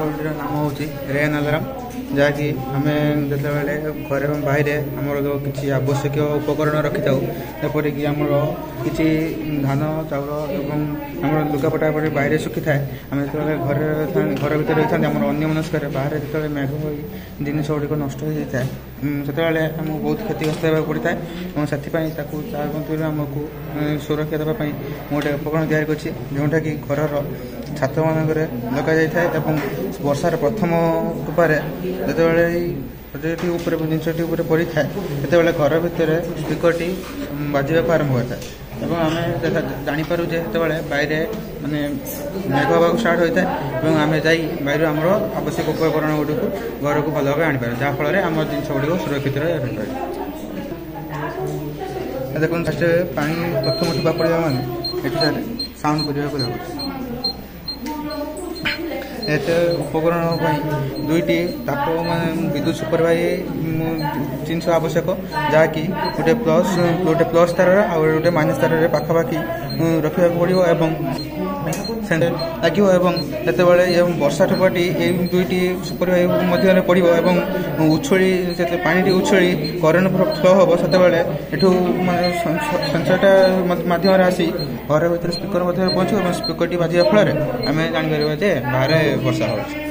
उपकरण नाम हूँ रेन अलार्म जहाँकि आम जो घर बाहर आमर किसी आवश्यक उपकरण रखी था जपरिक आमर किसी धान चाउल एवं आम लुगापटा बाहर सुखी थाए आम जो घर भर रही था आम अन्य मनस्क बाहर जो मेघ जिन गुड़िक नष्ट हो जाए से आमको बहुत क्षतिग्रस्त होगा पड़ता है और से आमको सुरक्षा देवाई गोटे उपकरण तैयारी करोटा कि घर छात मानक लग जाए वर्षार प्रथम टुपारे जो जिनटी पड़ी था से घर भितर स्पीकर बाजिया आरंभ होता है और आम जापर जो बाहर मानने मेघ हाँ स्टार्ट होता है आम जा बाहर आमर आवश्यक उपकरण गुड़ी घर को भल भाव आनीपर जहाँफल आम जिन गुड़ी सुरक्षित रही देखो फास्ट पा प्रथम टुपा पड़ा मैंने ये साउंड करने लगुच एते उपकरण दुईटी ताप विद्युत सुपरवाई जिन आवश्यक जहाँकि गोटे प्लस तार गोटे माइनस तार पाखापाखि रखा पड़ो लगे वर्षा ठोपाटी दुईटी सुपरवाई मध्य पड़ो उछली पानी उछली करेन्ट फ्लो हम से सेंसरटा मध्यम आसी घर भर स्पीकर पहुँच स्पीकर बाजिया फल आम जापर जे बाहर वर्षा हो।